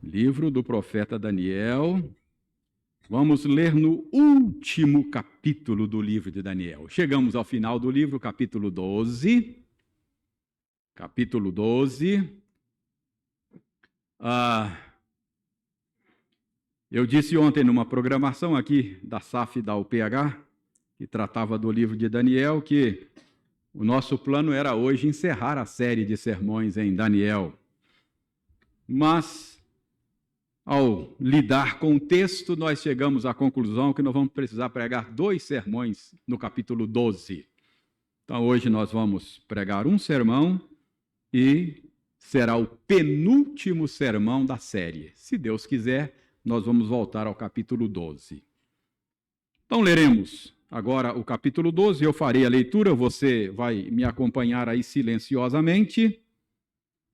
Livro do profeta Daniel. Vamos ler no último capítulo do livro de Daniel. Chegamos ao final do livro, capítulo 12. Capítulo 12. Eu disse ontem numa programação aqui da SAF da UPH, que tratava do livro de Daniel, que o nosso plano era hoje encerrar a série de sermões em Daniel. Mas, ao lidar com o texto, nós chegamos à conclusão que nós vamos precisar pregar 2 sermões no capítulo 12. Então, hoje nós vamos pregar um sermão e será o penúltimo sermão da série. Se Deus quiser, nós vamos voltar ao capítulo 12. Então, leremos agora o capítulo 12. Eu farei a leitura, você vai me acompanhar aí silenciosamente.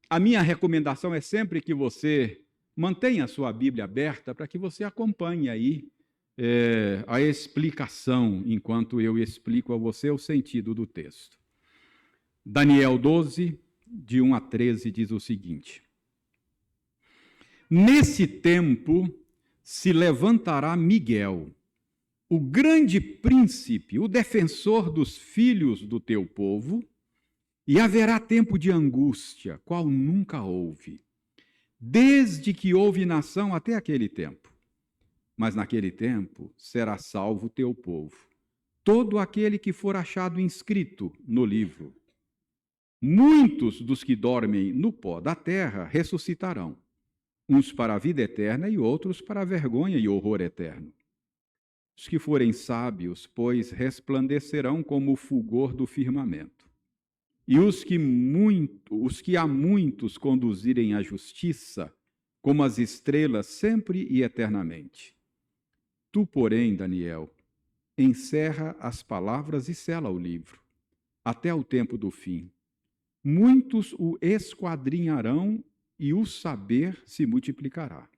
A minha recomendação é sempre que você mantenha a sua Bíblia aberta para que você acompanhe aí a explicação, enquanto eu explico a você o sentido do texto. Daniel 12, de 1 a 13, diz o seguinte: Nesse tempo se levantará Miguel, o grande príncipe, o defensor dos filhos do teu povo, e haverá tempo de angústia, qual nunca houve, desde que houve nação até aquele tempo. Mas naquele tempo será salvo o teu povo, todo aquele que for achado inscrito no livro. Muitos dos que dormem no pó da terra ressuscitarão, uns para a vida eterna e outros para a vergonha e horror eterno. Os que forem sábios, pois, resplandecerão como o fulgor do firmamento. E os que a muitos conduzirem à justiça, como as estrelas, sempre e eternamente. Tu, porém, Daniel, encerra as palavras e sela o livro, até o tempo do fim. Muitos o esquadrinharão e o saber se multiplicará.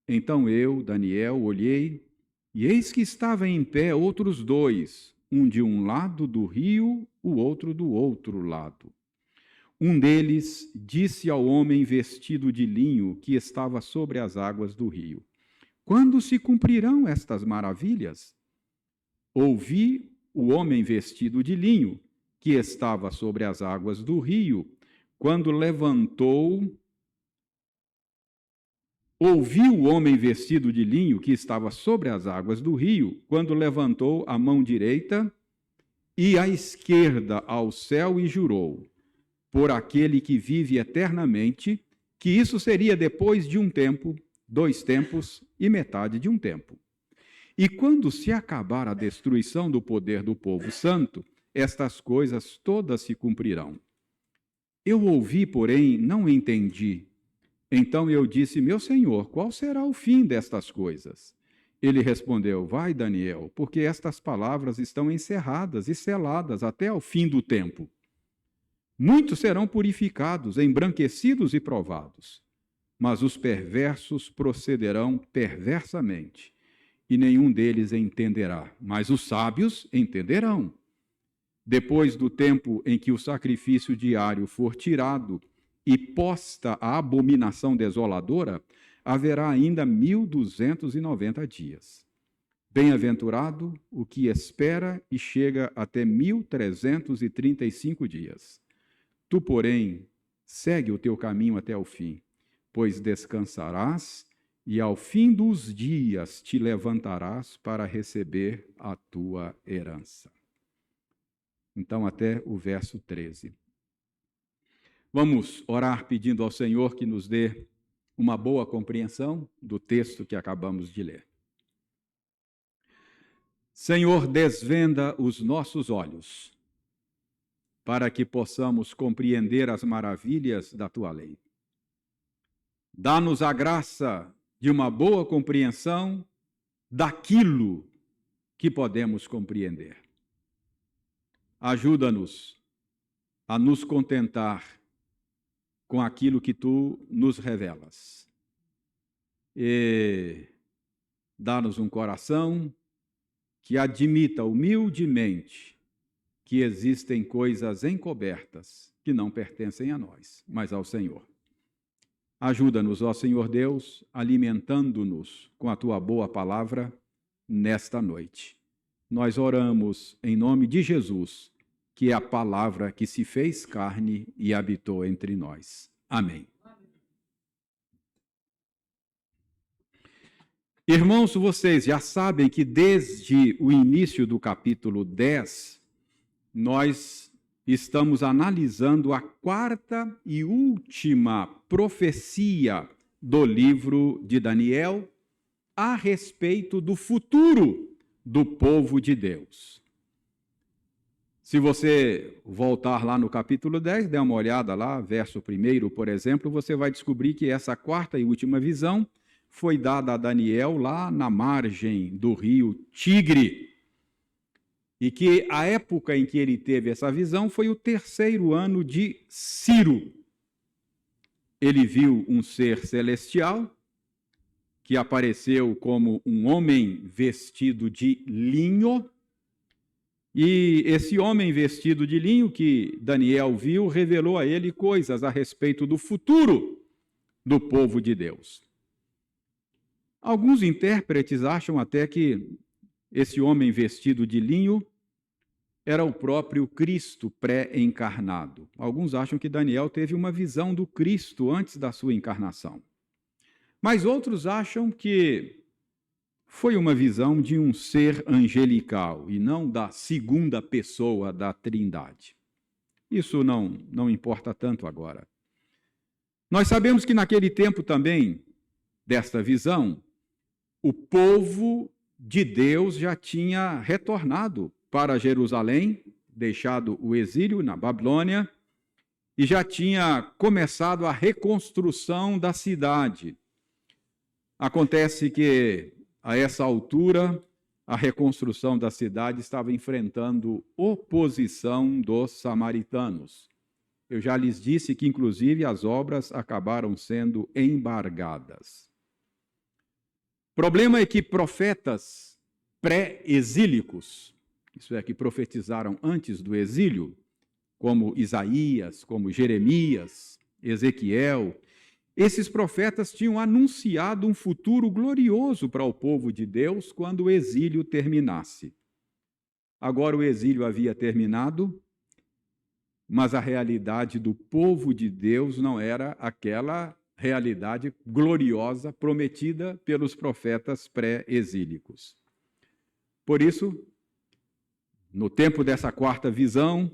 Então eu, Daniel, olhei, e eis que estavam em pé outros 2, um de um lado do rio, o outro do outro lado. Um deles disse ao homem vestido de linho que estava sobre as águas do rio: Quando se cumprirão estas maravilhas? Ouvi o homem vestido de linho que estava sobre as águas do rio, Ouvi o homem vestido de linho que estava sobre as águas do rio, quando levantou a mão direita e a esquerda ao céu e jurou, por aquele que vive eternamente, que isso seria depois de um tempo, 2 tempos e metade de um tempo. E quando se acabar a destruição do poder do povo santo, estas coisas todas se cumprirão. Eu ouvi, porém, não entendi. Então eu disse: Meu senhor, qual será o fim destas coisas? Ele respondeu: Vai, Daniel, porque estas palavras estão encerradas e seladas até ao fim do tempo. Muitos serão purificados, embranquecidos e provados, mas os perversos procederão perversamente, e nenhum deles entenderá, mas os sábios entenderão. Depois do tempo em que o sacrifício diário for tirado e posta a abominação desoladora, haverá ainda 1.290 dias. Bem-aventurado o que espera e chega até 1.335 dias. Tu, porém, segue o teu caminho até o fim, pois descansarás e ao fim dos dias te levantarás para receber a tua herança. Então, até o verso 13. Vamos orar pedindo ao Senhor que nos dê uma boa compreensão do texto que acabamos de ler. Senhor, desvenda os nossos olhos, para que possamos compreender as maravilhas da tua lei. Dá-nos a graça de uma boa compreensão daquilo que podemos compreender. Ajuda-nos a nos contentar com aquilo que tu nos revelas. E dá-nos um coração que admita humildemente que existem coisas encobertas que não pertencem a nós, mas ao Senhor. Ajuda-nos, ó Senhor Deus, alimentando-nos com a tua boa palavra nesta noite. Nós oramos em nome de Jesus, que é a palavra que se fez carne e habitou entre nós. Amém. Irmãos, vocês já sabem que desde o início do capítulo 10, nós estamos analisando a quarta e última profecia do livro de Daniel a respeito do futuro do povo de Deus. Se você voltar lá no capítulo 10, der uma olhada lá, verso 1, por exemplo, você vai descobrir que essa quarta e última visão foi dada a Daniel lá na margem do rio Tigre. E que a época em que ele teve essa visão foi o 3º ano de Ciro. Ele viu um ser celestial que apareceu como um homem vestido de linho. E esse homem vestido de linho que Daniel viu revelou a ele coisas a respeito do futuro do povo de Deus. Alguns intérpretes acham até que esse homem vestido de linho era o próprio Cristo pré-encarnado. Alguns acham que Daniel teve uma visão do Cristo antes da sua encarnação. Mas outros acham que foi uma visão de um ser angelical e não da segunda pessoa da Trindade. Isso não importa tanto agora. Nós sabemos que naquele tempo também, desta visão, o povo de Deus já tinha retornado para Jerusalém, deixado o exílio na Babilônia, e já tinha começado a reconstrução da cidade. Acontece que, a essa altura, a reconstrução da cidade estava enfrentando oposição dos samaritanos. Eu já lhes disse que, inclusive, as obras acabaram sendo embargadas. O problema é que profetas pré-exílicos, isso é, que profetizaram antes do exílio, como Isaías, como Jeremias, Ezequiel, esses profetas tinham anunciado um futuro glorioso para o povo de Deus quando o exílio terminasse. Agora o exílio havia terminado, mas a realidade do povo de Deus não era aquela realidade gloriosa prometida pelos profetas pré-exílicos. Por isso, no tempo dessa quarta visão,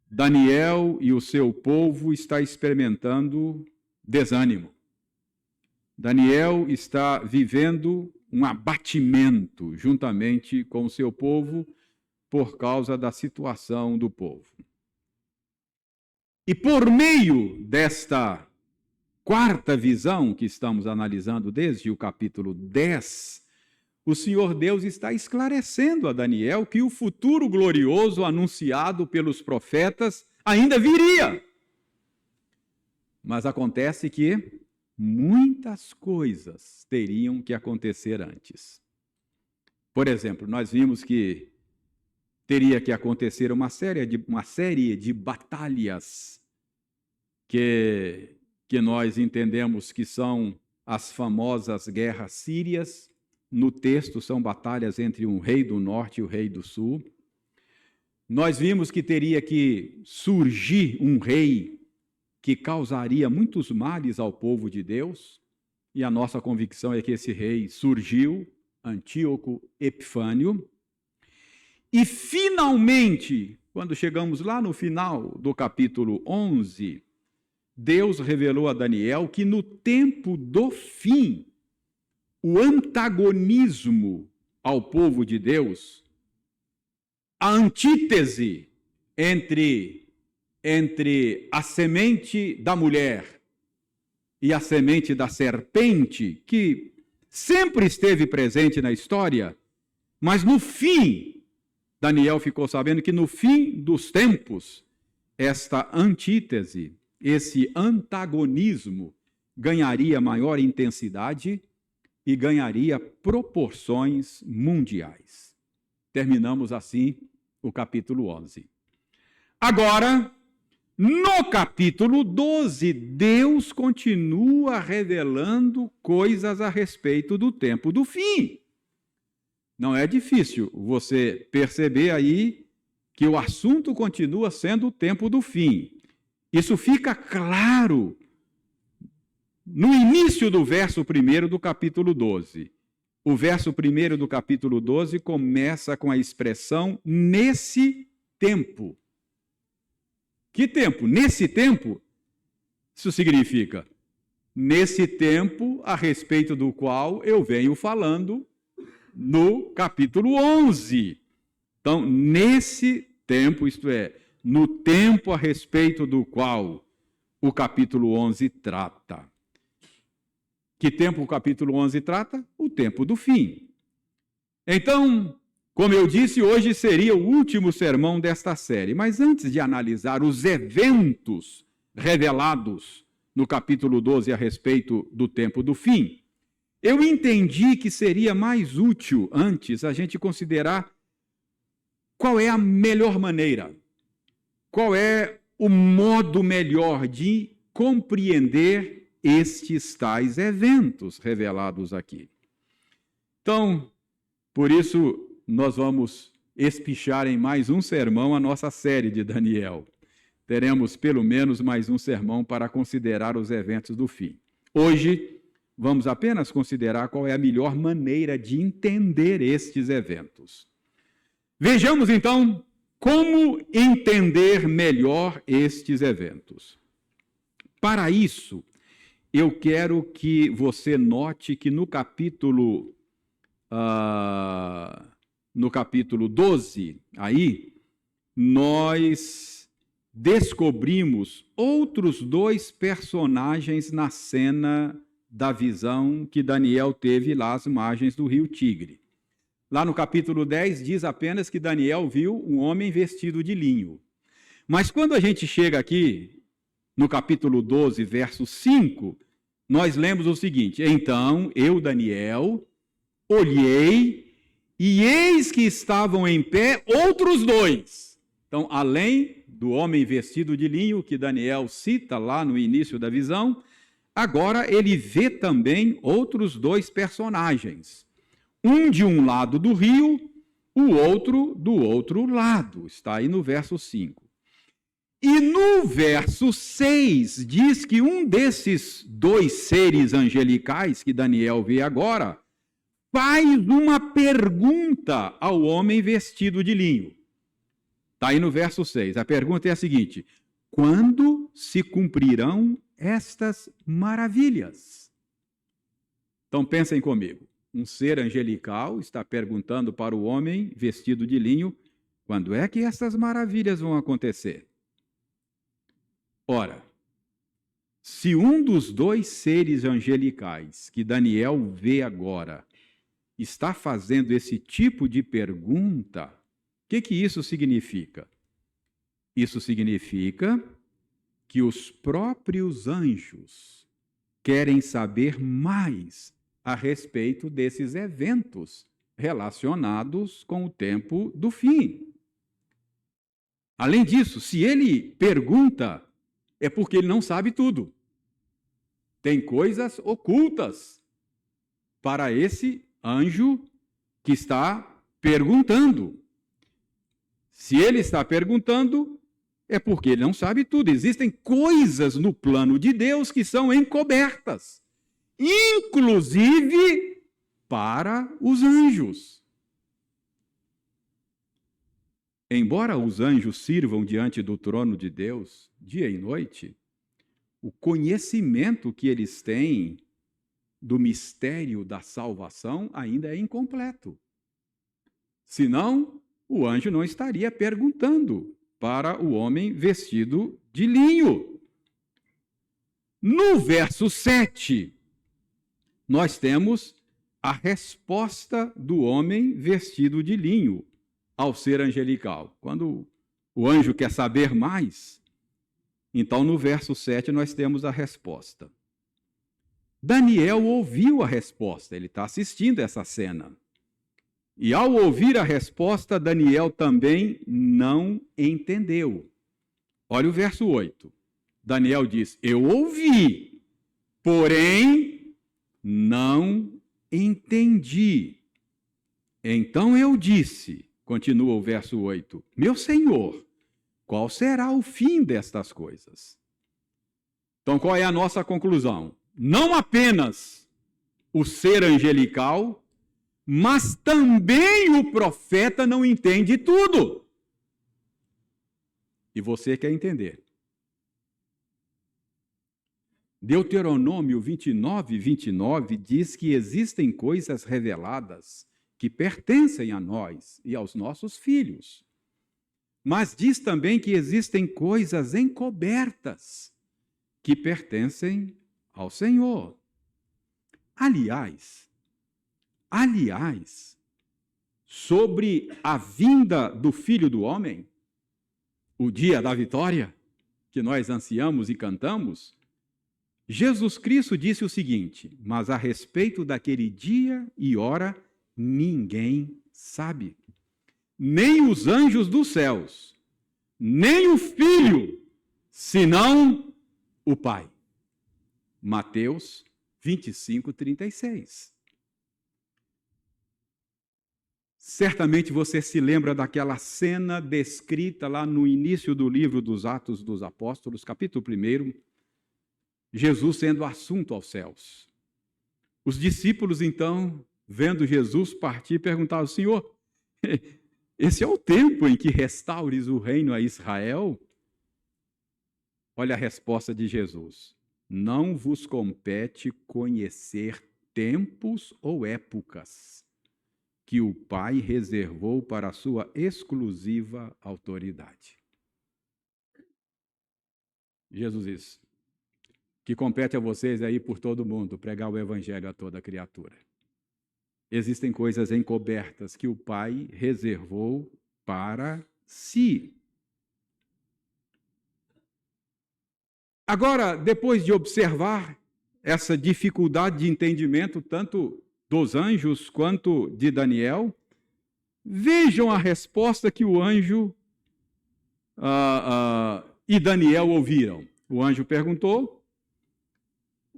Daniel e o seu povo estão experimentando desânimo. Daniel está vivendo um abatimento juntamente com o seu povo por causa da situação do povo. E por meio desta quarta visão que estamos analisando desde o capítulo 10, o Senhor Deus está esclarecendo a Daniel que o futuro glorioso anunciado pelos profetas ainda viria. Mas acontece que muitas coisas teriam que acontecer antes. Por exemplo, nós vimos que teria que acontecer uma série de batalhas que nós entendemos que são as famosas guerras sírias. No texto são batalhas entre um rei do norte e o rei do sul. Nós vimos que teria que surgir um rei que causaria muitos males ao povo de Deus, e a nossa convicção é que esse rei surgiu, Antíoco Epifânio. E finalmente, quando chegamos lá no final do capítulo 11, Deus revelou a Daniel que no tempo do fim, o antagonismo ao povo de Deus, a antítese entre a semente da mulher e a semente da serpente, que sempre esteve presente na história, mas no fim, Daniel ficou sabendo que no fim dos tempos, esta antítese, esse antagonismo, ganharia maior intensidade e ganharia proporções mundiais. Terminamos assim o capítulo 11. Agora, No capítulo 12, Deus continua revelando coisas a respeito do tempo do fim. Não é difícil você perceber aí que o assunto continua sendo o tempo do fim. Isso fica claro no início do verso 1 do capítulo 12. O verso 1 do capítulo 12 começa com a expressão nesse tempo. Que tempo? Nesse tempo? Isso significa nesse tempo a respeito do qual eu venho falando no capítulo 11. Então, nesse tempo, isto é, no tempo a respeito do qual o capítulo 11 trata. Que tempo o capítulo 11 trata? O tempo do fim. Então, como eu disse, hoje seria o último sermão desta série, mas antes de analisar os eventos revelados no capítulo 12 a respeito do tempo do fim, eu entendi que seria mais útil antes a gente considerar qual é a melhor maneira, qual é o modo melhor de compreender estes tais eventos revelados aqui. Então, por isso, nós vamos espichar em mais um sermão a nossa série de Daniel. Teremos pelo menos mais um sermão para considerar os eventos do fim. Hoje, vamos apenas considerar qual é a melhor maneira de entender estes eventos. Vejamos, então, como entender melhor estes eventos. Para isso, eu quero que você note que no capítulo 12, aí, nós descobrimos outros dois personagens na cena da visão que Daniel teve lá às margens do rio Tigre. Lá no capítulo 10 diz apenas que Daniel viu um homem vestido de linho. Mas quando a gente chega aqui, no capítulo 12, verso 5, nós lemos o seguinte: então eu, Daniel, olhei e eis que estavam em pé outros dois. Então, além do homem vestido de linho, que Daniel cita lá no início da visão, agora ele vê também outros dois personagens. Um de um lado do rio, o outro do outro lado. Está aí no verso 5. E no verso 6 diz que um desses dois seres angelicais que Daniel vê agora faz uma pergunta ao homem vestido de linho. Está aí no verso 6. A pergunta é a seguinte: quando se cumprirão estas maravilhas? Então pensem comigo. Um ser angelical está perguntando para o homem vestido de linho: quando é que essas maravilhas vão acontecer? Ora, se um dos dois seres angelicais que Daniel vê agora está fazendo esse tipo de pergunta, o que isso significa? Isso significa que os próprios anjos querem saber mais a respeito desses eventos relacionados com o tempo do fim. Além disso, se ele pergunta, é porque ele não sabe tudo. Tem coisas ocultas para esse anjo que está perguntando. Se ele está perguntando, é porque ele não sabe tudo. Existem coisas no plano de Deus que são encobertas, inclusive para os anjos. Embora os anjos sirvam diante do trono de Deus dia e noite, o conhecimento que eles têm do mistério da salvação ainda é incompleto. Senão, o anjo não estaria perguntando para o homem vestido de linho. No verso 7, nós temos a resposta do homem vestido de linho ao ser angelical. Quando o anjo quer saber mais, então no verso 7 nós temos a resposta. Daniel ouviu a resposta, ele está assistindo essa cena. E ao ouvir a resposta, Daniel também não entendeu. Olha o verso 8. Daniel diz: eu ouvi, porém não entendi. Então eu disse, continua o verso 8, meu Senhor, qual será o fim destas coisas? Então qual é a nossa conclusão? Não apenas o ser angelical, mas também o profeta não entende tudo. E você quer entender. Deuteronômio 29 diz que existem coisas reveladas que pertencem a nós e aos nossos filhos. Mas diz também que existem coisas encobertas que pertencem ao Senhor. Aliás, sobre a vinda do Filho do Homem, o dia da vitória, que nós ansiamos e cantamos, Jesus Cristo disse o seguinte: mas a respeito daquele dia e hora, ninguém sabe. Nem os anjos dos céus, nem o Filho, senão o Pai. Mateus 25:36. Certamente você se lembra daquela cena descrita lá no início do livro dos Atos dos Apóstolos, capítulo 1, Jesus sendo assunto aos céus. Os discípulos, então, vendo Jesus partir, perguntaram: Senhor, esse é o tempo em que restaures o reino a Israel? Olha a resposta de Jesus: não vos compete conhecer tempos ou épocas que o Pai reservou para a sua exclusiva autoridade. Jesus diz: que compete a vocês aí por todo mundo pregar o evangelho a toda criatura. Existem coisas encobertas que o Pai reservou para si. Agora, depois de observar essa dificuldade de entendimento, tanto dos anjos quanto de Daniel, vejam a resposta que o anjo e Daniel ouviram. O anjo perguntou,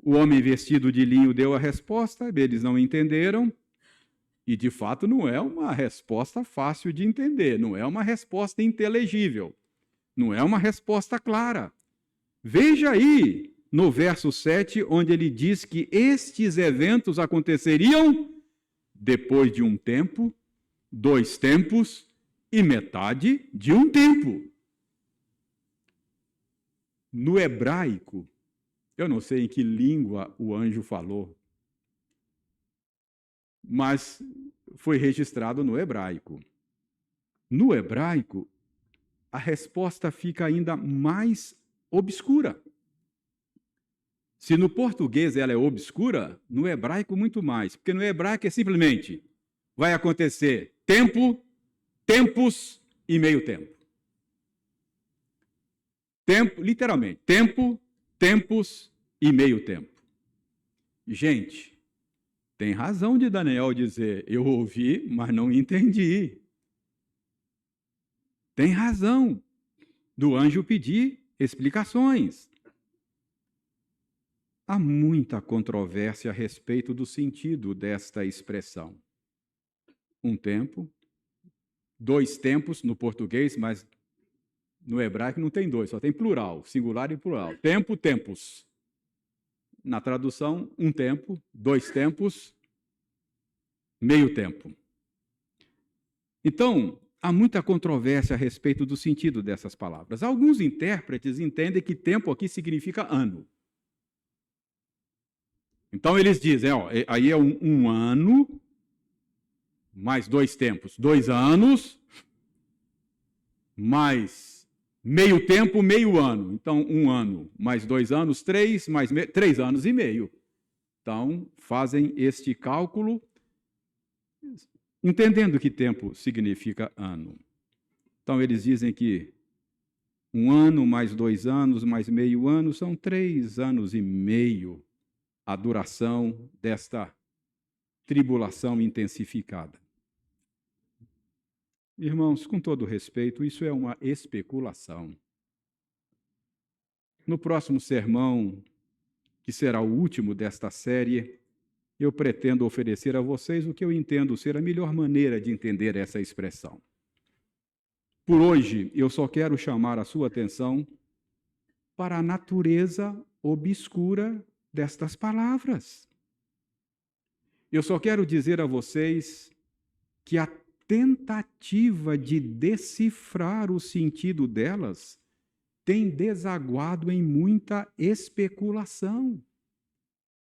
o homem vestido de linho deu a resposta, eles não entenderam, e de fato não é uma resposta fácil de entender, não é uma resposta inteligível, não é uma resposta clara. Veja aí no verso 7, onde ele diz que estes eventos aconteceriam depois de um tempo, 2 tempos e metade de um tempo. No hebraico, eu não sei em que língua o anjo falou, mas foi registrado no hebraico. No hebraico, a resposta fica ainda mais obscura. Se no português ela é obscura, no hebraico muito mais, porque no hebraico é simplesmente vai acontecer tempo, tempos e meio tempo. Tempo, literalmente, tempo, tempos e meio tempo. Gente, tem razão de Daniel dizer, eu ouvi, mas não entendi. Tem razão do anjo pedir explicações. Há muita controvérsia a respeito do sentido desta expressão. Um tempo, 2 tempos no português, mas no hebraico não tem 2, só tem plural, singular e plural. Tempo, tempos. Na tradução, 1 tempo, 2 tempos, meio tempo. Então, há muita controvérsia a respeito do sentido dessas palavras. Alguns intérpretes entendem que tempo aqui significa ano. Então eles dizem, aí é um ano, mais 2 tempos, 2 anos, mais meio tempo, meio ano. Então, 1 ano, mais 2 anos, 3, mais 3 anos e meio. Então, fazem este cálculo, entendendo que tempo significa ano. Então, eles dizem que 1 ano, mais 2 anos, mais meio ano, são 3 anos e meio a duração desta tribulação intensificada. Irmãos, com todo respeito, isso é uma especulação. no próximo sermão, que será o último desta série, eu pretendo oferecer a vocês o que eu entendo ser a melhor maneira de entender essa expressão. Por hoje, eu só quero chamar a sua atenção para a natureza obscura destas palavras. Eu só quero dizer a vocês que a tentativa de decifrar o sentido delas tem desaguado em muita especulação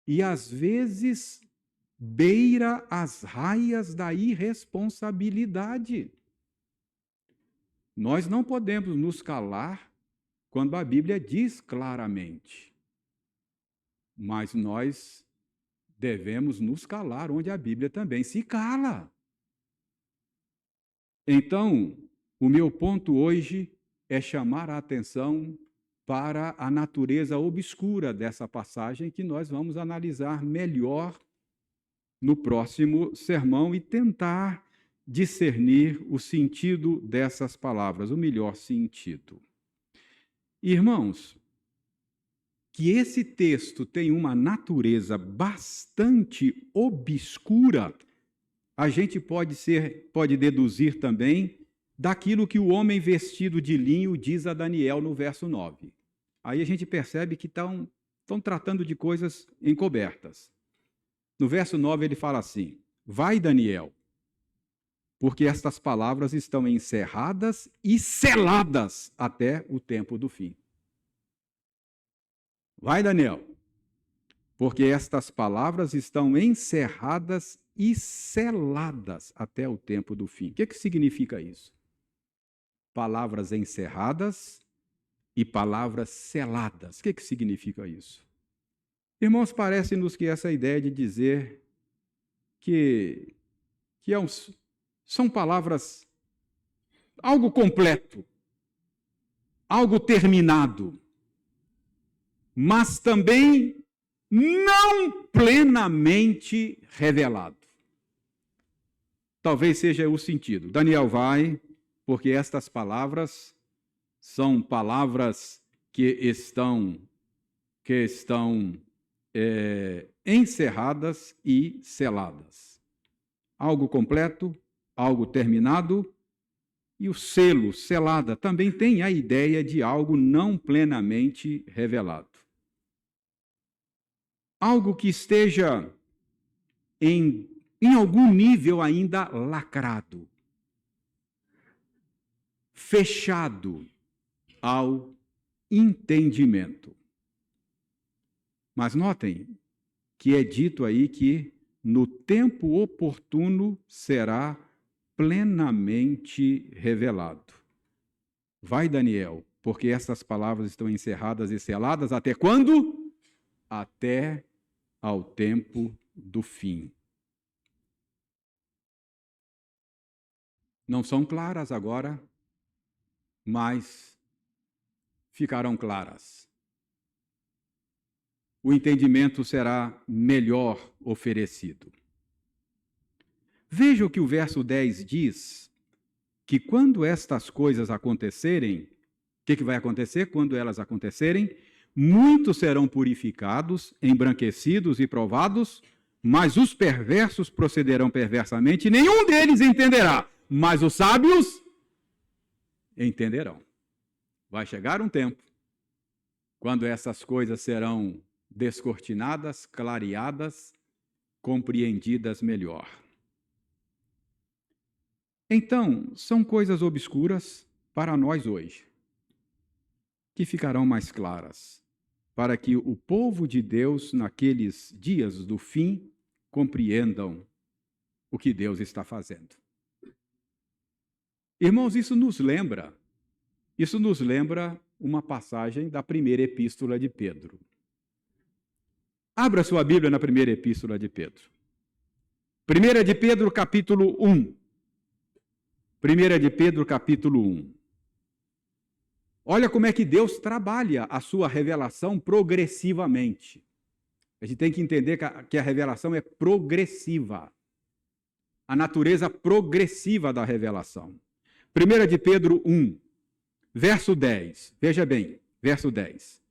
e, às vezes, beira as raias da irresponsabilidade. Nós não podemos nos calar quando a Bíblia diz claramente, mas nós devemos nos calar onde a Bíblia também se cala. Então, o meu ponto hoje é chamar a atenção para a natureza obscura dessa passagem que nós vamos analisar melhor no próximo sermão e tentar discernir o sentido dessas palavras, o melhor sentido. Irmãos, que esse texto tem uma natureza bastante obscura, a gente pode deduzir também daquilo que o homem vestido de linho diz a Daniel no verso 9. Aí a gente percebe que estão tratando de coisas encobertas. No verso 9 ele fala assim: vai, Daniel, porque estas palavras estão encerradas e seladas até o tempo do fim. Vai, Daniel, porque estas palavras estão encerradas e seladas até o tempo do fim. O que significa isso? Palavras encerradas e palavras seladas. O que significa isso? Irmãos, parece-nos que essa ideia de dizer que são palavras, algo completo, algo terminado, mas também não plenamente revelado. Talvez seja o sentido. Daniel vai, porque estas palavras são palavras que estão encerradas e seladas. Algo completo, algo terminado, e o selo, selada, também tem a ideia de algo não plenamente revelado. Algo que esteja em algum nível ainda lacrado, fechado ao entendimento. Mas notem que é dito aí que no tempo oportuno será plenamente revelado. Vai, Daniel, porque essas palavras estão encerradas e seladas até quando? Até ao tempo do fim. Não são claras agora, mas ficarão claras. O entendimento será melhor oferecido. Veja o que o verso 10 diz, que quando estas coisas acontecerem, o que vai acontecer? Quando elas acontecerem, muitos serão purificados, embranquecidos e provados, mas os perversos procederão perversamente, e nenhum deles entenderá, mas os sábios entenderão. Vai chegar um tempo quando essas coisas serão descortinadas, clareadas, compreendidas melhor. Então, são coisas obscuras para nós hoje, que ficarão mais claras, para que o povo de Deus, naqueles dias do fim, compreendam o que Deus está fazendo. Irmãos, isso nos lembra uma passagem da primeira epístola de Pedro. Abra sua Bíblia na primeira epístola de Pedro. 1 de Pedro, capítulo 1. 1 de Pedro, capítulo 1. Olha como é que Deus trabalha a sua revelação progressivamente. A gente tem que entender que a revelação é progressiva. A natureza progressiva da revelação. 1 de Pedro 1, verso 10. Veja bem, verso 10.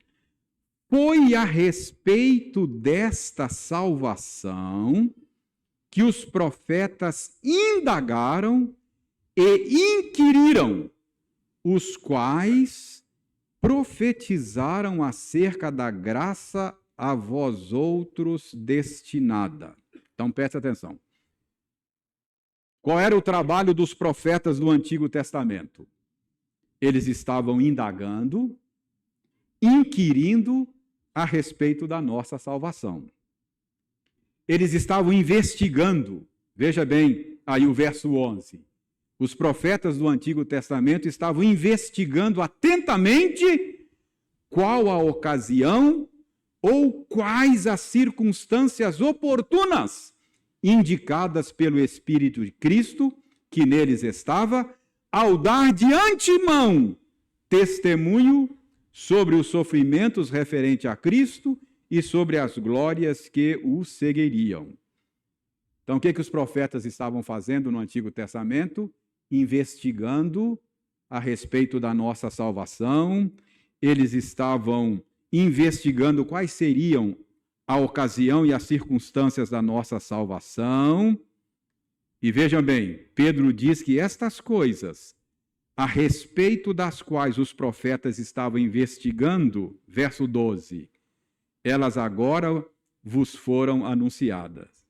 Foi a respeito desta salvação que os profetas indagaram e inquiriram, os quais profetizaram acerca da graça a vós outros destinada. Então, preste atenção. Qual era o trabalho dos profetas do Antigo Testamento? Eles estavam indagando, inquirindo a respeito da nossa salvação. Eles estavam investigando. Veja bem aí o verso 11. Os profetas do Antigo Testamento estavam investigando atentamente qual a ocasião ou quais as circunstâncias oportunas indicadas pelo Espírito de Cristo, que neles estava, ao dar de antemão testemunho sobre os sofrimentos referentes a Cristo e sobre as glórias que o seguiriam. Então, o que os profetas estavam fazendo no Antigo Testamento? Investigando a respeito da nossa salvação, eles estavam investigando quais seriam a ocasião e as circunstâncias da nossa salvação. E vejam bem, Pedro diz que estas coisas, a respeito das quais os profetas estavam investigando, verso 12, elas agora vos foram anunciadas.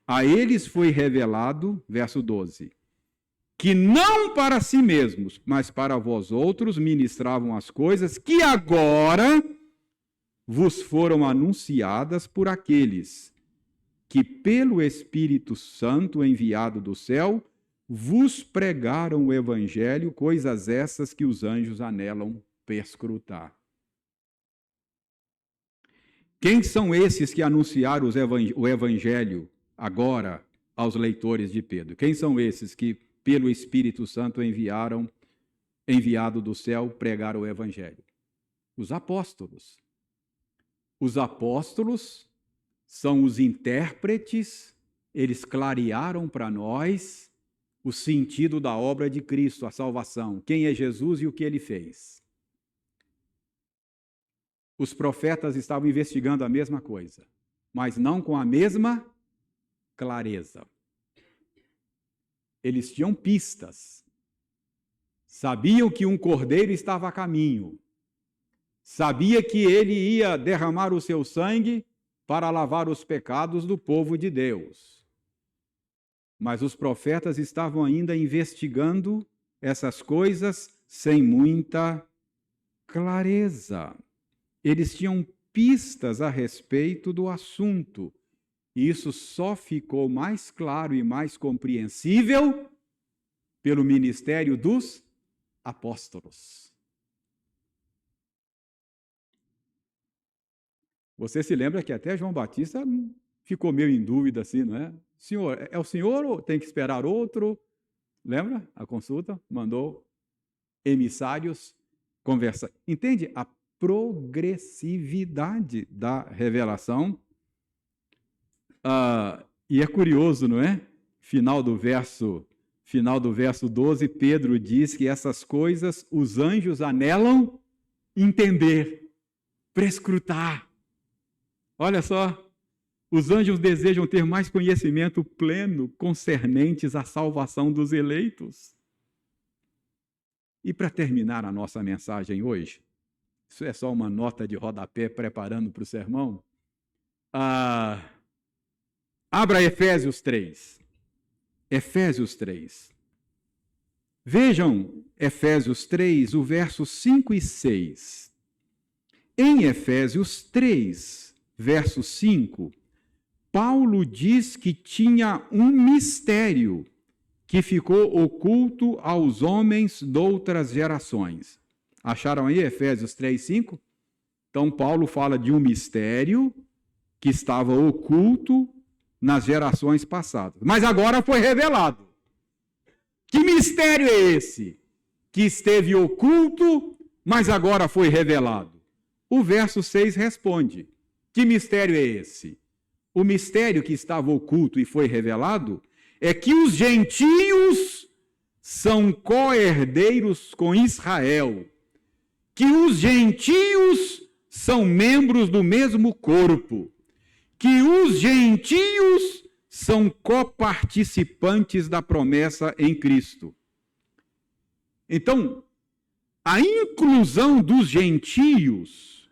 A eles foi revelado, verso 12, que não para si mesmos, mas para vós outros ministravam as coisas que agora vos foram anunciadas por aqueles que, pelo Espírito Santo enviado do céu, vos pregaram o Evangelho, coisas essas que os anjos anelam perscrutar. Quem são esses que anunciaram o Evangelho agora aos leitores de Pedro? Quem são esses que, pelo Espírito Santo enviado do céu, pregaram o Evangelho? Os apóstolos. Os apóstolos são os intérpretes, eles clarearam para nós o sentido da obra de Cristo, a salvação, quem é Jesus e o que ele fez. Os profetas estavam investigando a mesma coisa, mas não com a mesma clareza. Eles tinham pistas, sabiam que um cordeiro estava a caminho, sabia que ele ia derramar o seu sangue para lavar os pecados do povo de Deus. Mas os profetas estavam ainda investigando essas coisas sem muita clareza. Eles tinham pistas a respeito do assunto. E isso só ficou mais claro e mais compreensível pelo ministério dos apóstolos. Você se lembra que até João Batista ficou meio em dúvida assim, não é? Senhor, é o senhor ou tem que esperar outro? Lembra a consulta? Mandou emissários conversar. Entende a progressividade da revelação? E é curioso, não é? Final do verso 12, Pedro diz que essas coisas os anjos anelam entender, prescrutar. Olha só, os anjos desejam ter mais conhecimento pleno concernentes à salvação dos eleitos. E para terminar a nossa mensagem hoje, isso é só uma nota de rodapé preparando para o sermão. Abra Efésios 3. Efésios 3. Vejam Efésios 3, o verso 5 e 6. Em Efésios 3, verso 5, Paulo diz que tinha um mistério que ficou oculto aos homens de outras gerações. Acharam aí Efésios 3, 5? Então, Paulo fala de um mistério que estava oculto nas gerações passadas. Mas agora foi revelado. Que mistério é esse? Que esteve oculto, mas agora foi revelado. O verso 6 responde. Que mistério é esse? O mistério que estava oculto e foi revelado é que os gentios são co-herdeiros com Israel. Que os gentios são membros do mesmo corpo, que os gentios são coparticipantes da promessa em Cristo. Então, a inclusão dos gentios,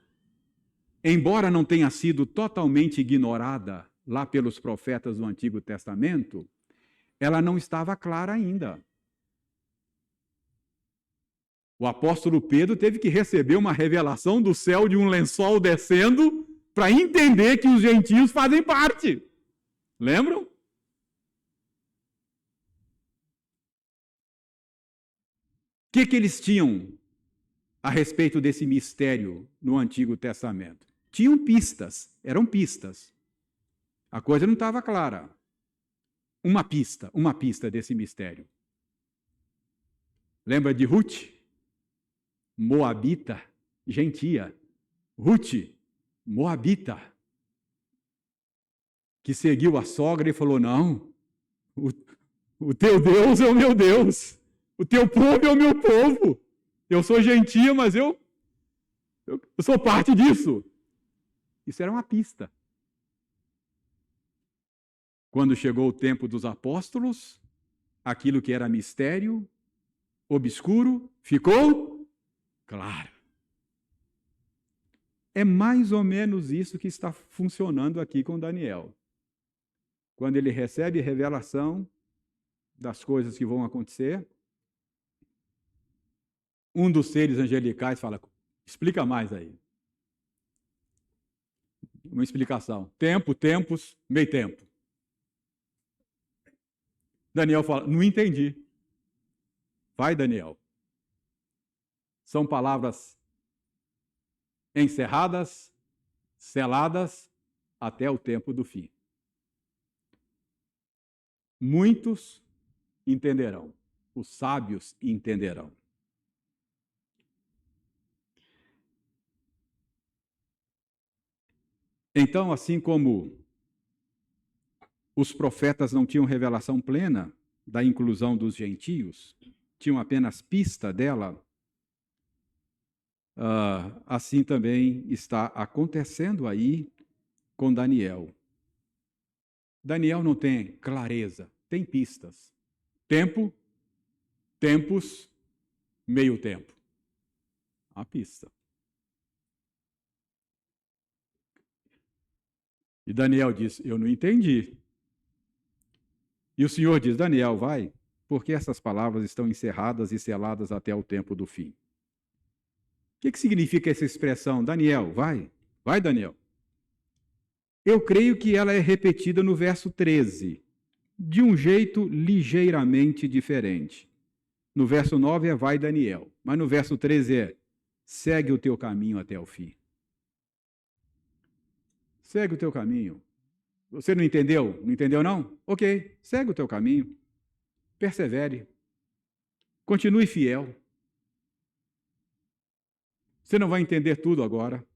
embora não tenha sido totalmente ignorada lá pelos profetas do Antigo Testamento, ela não estava clara ainda. O apóstolo Pedro teve que receber uma revelação do céu de um lençol descendo para entender que os gentios fazem parte. Lembram? O que eles tinham a respeito desse mistério no Antigo Testamento? Tinham pistas, eram pistas. A coisa não estava clara. Uma pista desse mistério. Lembra de Ruth? Moabita, gentia. Ruth, moabita, que seguiu a sogra e falou, não, o teu Deus é o meu Deus, o teu povo é o meu povo, eu sou gentia, mas eu sou parte disso. Isso era uma pista. Quando chegou o tempo dos apóstolos, aquilo que era mistério, obscuro, ficou claro. É mais ou menos isso que está funcionando aqui com Daniel. Quando ele recebe revelação das coisas que vão acontecer, um dos seres angelicais fala, explica mais aí. Uma explicação. Tempo, tempos, meio tempo. Daniel fala, não entendi. Vai, Daniel. São palavras encerradas, seladas, até o tempo do fim. Muitos entenderão, os sábios entenderão. Então, assim como os profetas não tinham revelação plena da inclusão dos gentios, tinham apenas pista dela, assim também está acontecendo aí com Daniel. Daniel não tem clareza, tem pistas. Tempo, tempos, meio tempo. A pista. E Daniel diz, eu não entendi. E o Senhor diz, Daniel, vai, porque essas palavras estão encerradas e seladas até o tempo do fim. O que significa essa expressão? Daniel, vai. Vai, Daniel. Eu creio que ela é repetida no verso 13, de um jeito ligeiramente diferente. No verso 9 é vai, Daniel. Mas no verso 13 é segue o teu caminho até o fim. Segue o teu caminho. Você não entendeu? Não entendeu, não? Ok, segue o teu caminho. Persevere. Continue fiel. Você não vai entender tudo agora.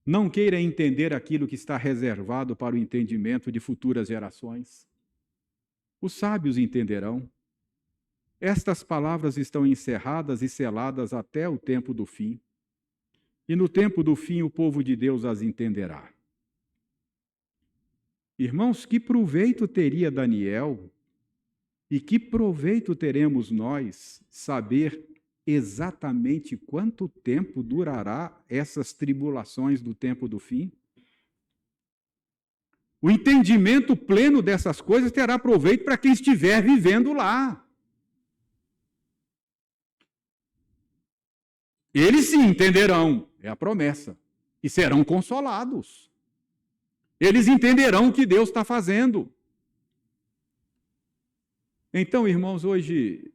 Não queira entender aquilo que está reservado para o entendimento de futuras gerações. Os sábios entenderão. Estas palavras estão encerradas e seladas até o tempo do fim. E no tempo do fim o povo de Deus as entenderá. Irmãos, que proveito teria Daniel e que proveito teremos nós saber exatamente quanto tempo durará essas tribulações do tempo do fim? O entendimento pleno dessas coisas terá proveito para quem estiver vivendo lá. Eles sim entenderão, é a promessa, e serão consolados. Eles entenderão o que Deus está fazendo. Então, irmãos, hoje,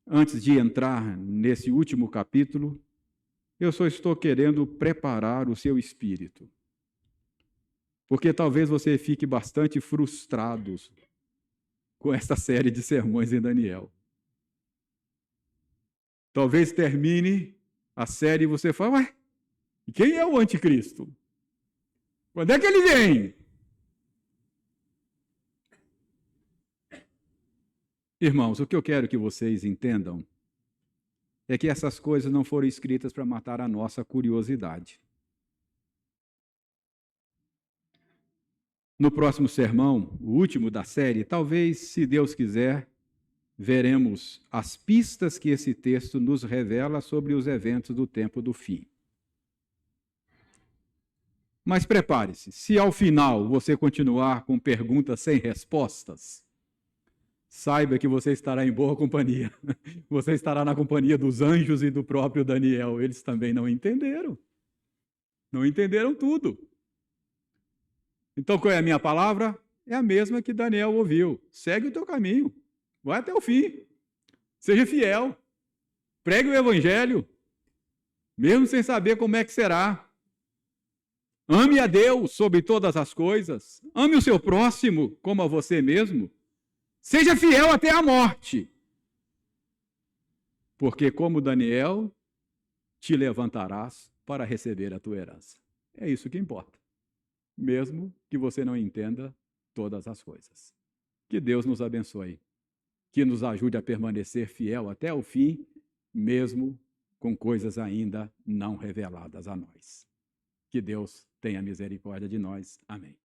antes de entrar nesse último capítulo, eu só estou querendo preparar o seu espírito. Porque talvez você fique bastante frustrado com esta série de sermões em Daniel. Talvez termine a série e você fale, ué, quem é o anticristo? Quando é que ele vem? Irmãos, o que eu quero que vocês entendam é que essas coisas não foram escritas para matar a nossa curiosidade. No próximo sermão, o último da série, talvez, se Deus quiser, veremos as pistas que esse texto nos revela sobre os eventos do tempo do fim. Mas prepare-se, se ao final você continuar com perguntas sem respostas, saiba que você estará em boa companhia. Você estará na companhia dos anjos e do próprio Daniel. Eles também não entenderam. Não entenderam tudo. Então, qual é a minha palavra? É a mesma que Daniel ouviu. Segue o teu caminho. Vai até o fim. Seja fiel. Pregue o evangelho, mesmo sem saber como é que será. Ame a Deus sobre todas as coisas. Ame o seu próximo como a você mesmo. Seja fiel até a morte. Porque, como Daniel, te levantarás para receber a tua herança. É isso que importa. Mesmo que você não entenda todas as coisas. Que Deus nos abençoe. Que nos ajude a permanecer fiel até o fim, mesmo com coisas ainda não reveladas a nós. Que Deus tenha misericórdia de nós. Amém.